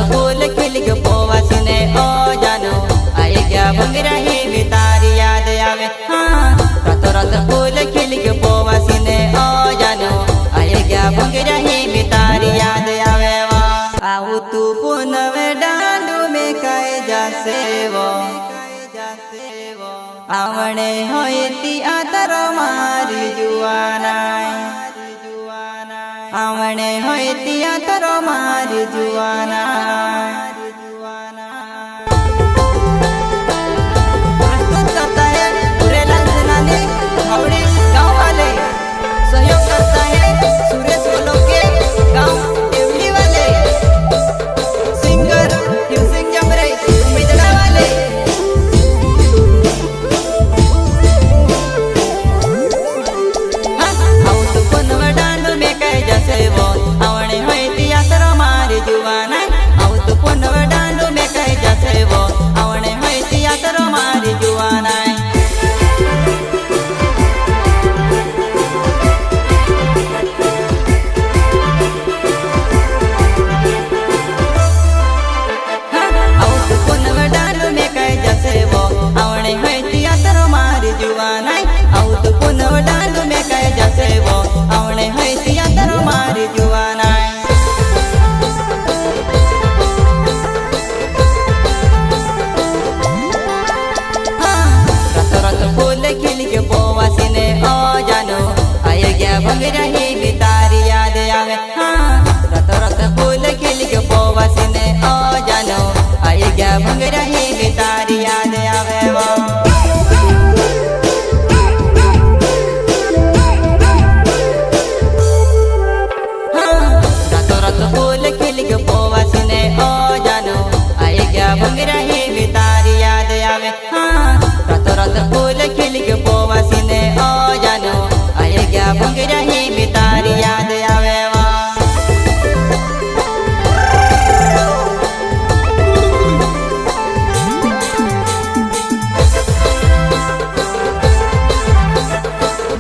फूल खिल के पोवासने ओ जानो आई गया भंगरा ही भी तारी याद आवे। हाँ रत फूल खिल के पोवासने ओ जानो आई गया भंगरा ही भी तारी याद आवे। आऊ तू पुनवे डांडू में कहे जासे वो आवणे होती आतर मारी जुआनाय आवणे होती आतर मारी जुआनाय। प्रस्तुत करता है पुरेलाल सेनानी हावड़ी गाँव वाले। सहयोग करता है सुरेश वलोके गाँव देवली वाले। सिंगर शिवसिंह जमरे मिदड़ा वाले। भंगरा ही भी तारी याद आवे। हाँ रत फूल खिल के पोवासने ओ जानो आई गया भंगरा ही भी तारी याद आवे। हाँ रत फूल खिल के पोवासने ओ जानो आई गया भंगरा ही भी तारी याद आवे। हाँ रत फूल खिल के पोवासने ओ जानो आई गया भंगरा ही भी तारी याद आवे।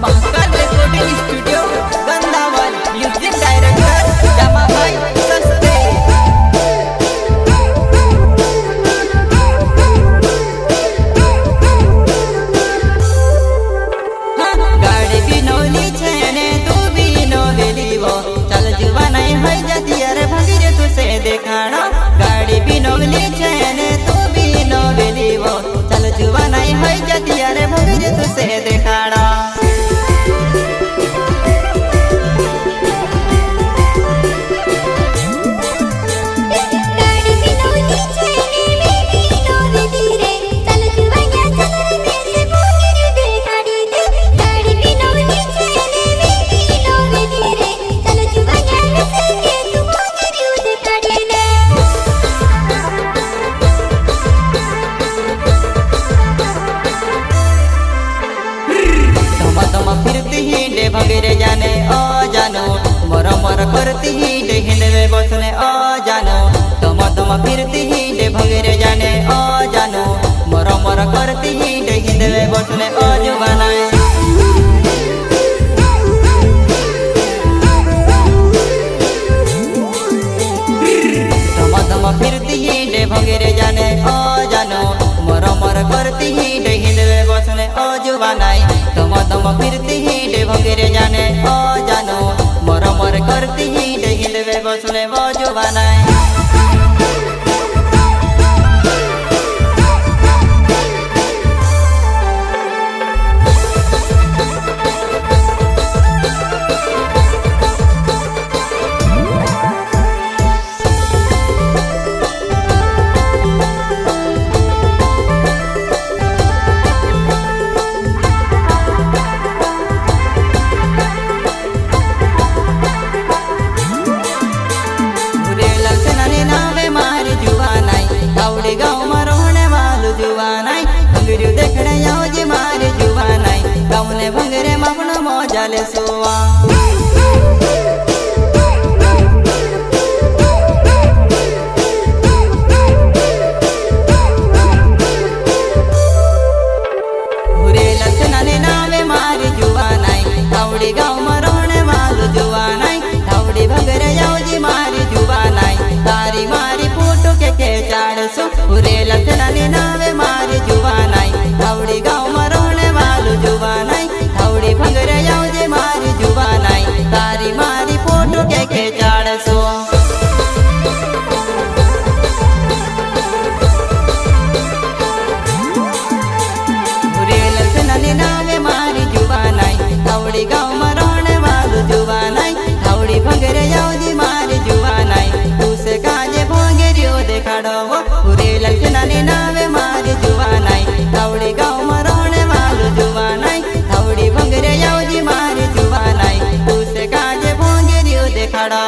Mahakal recording studio Gandawal music director जमा भाई सस्ते। गाड़ी भी नौली छेने तू भी नौवेली वो चल जुवाना है जाती अरे भंगीरे तुसे देखाना। गाड़ी भी नौली छेने तू भी नौवेली वो चल जुवाना है जाती अरे भंगीरे तुसे देखाना। फिरती ही डे भंगरे जाने ओ जानो मर करती ही डे हिंदवे बसने ओ जानो तम फिरती ही डे भंगरे जाने ओ जानो मर करती ही डे हिंदवे बसने ओ जुबानाय। तम फिरती ही डे भंगरे जाने ओ जानो मर करती ही डे हिंदवे बसने ओ जुबानाय। तम फिरती ही डे भंगरे जाने ओ जानो मर करती ही डे हिंदवे बसने ओ जुबानाय। भंगरे मापन मौजाले सोवा भंगरे जाओ जी मारी जुबानाई तारी मारी सो उरे लखनाने नावे मारी जुवानाई धावड़ी गाँव में रोने वालू जुवानाई धावड़ी भंगरे जाऊजे मारी जुवानाई तारी मारी फोटो के चाड़ सो उरे लखनाने नावे मारी जुवानाई धावड़ी गाँव में रोने वालू जुवानाई धावड़ी भंगरे जाऊजे मारी जुवानाई तू से काजे भोंगेरियो देखाड़ो उरे लखनाने नावे मारी जुवानाई धावड़ी गाँव में रोने वालू जुवानाई धावड़ी भंगरे जाऊजी मारी जुवानाई तू से काजे भोंगेरियो देखाड़ो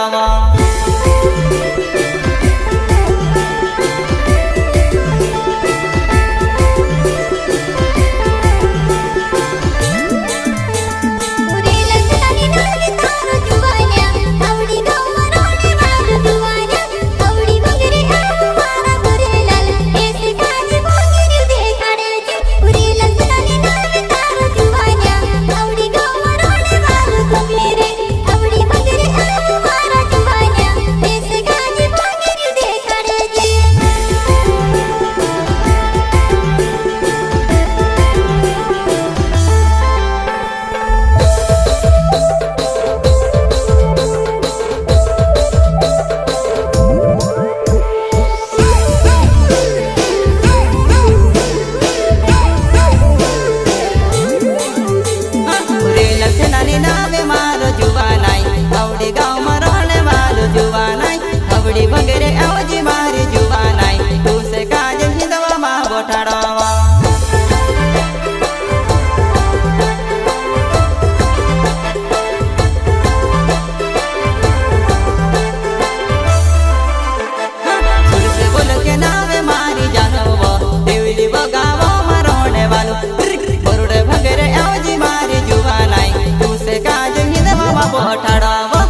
भंगरे आवजी मारी जुवानाई तू से काज हिंदवा मा बोठाड़वा सुर से बोल के नावे मारी जानवा देवली बगावा मरोने वालो बरुड़े भंगरे आवजी मारी जुवानाई तू से काज हिंदवा मा बोठाड़वा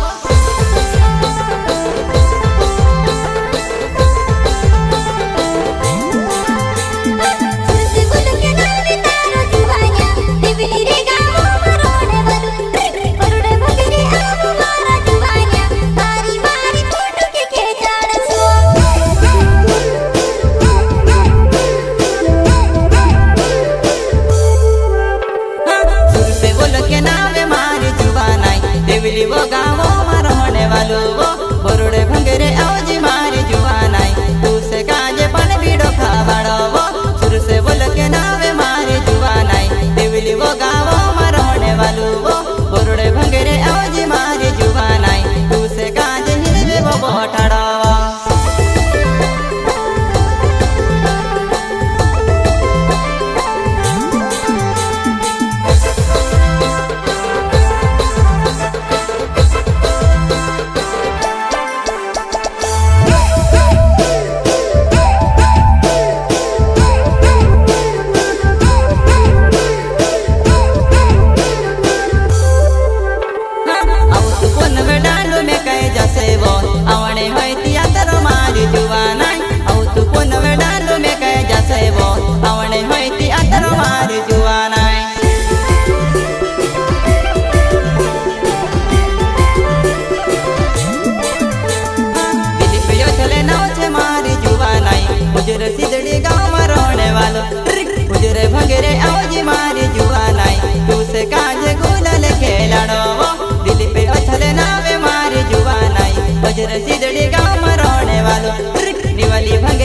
देवली वो गाँवो में रहने वालो वो बरुड़े भंगरे आवजी मारी जुवानाई तू से काजे पन बीड़ो खावाड़ो वो सुर से बोल के नावे मारी जुवानाई देवली वो गाँवो में रहने वालो वो बरुड़े भंगरे आवजी मारी जुवानाई तू से काजे हिंदवे वो बोठाड़ो आवणे होय तियातर मारी जुवानाई औ तू कोन वे डालो में कह जसे वो आवणे होय तियातर मारी जुवानाई दिल पे यो चले नाव छे मारी जुवानाई उजर सिदड़ी गाँव में रहने वालो उजरे भंगरे आवजी मारी जुवानाई तू से काजे गुलाल खेलाड़ो दिल पे यो चले नावे मारी जुवानाई बजर सिदड़ी गाँव में रहने वालो निवाली भंग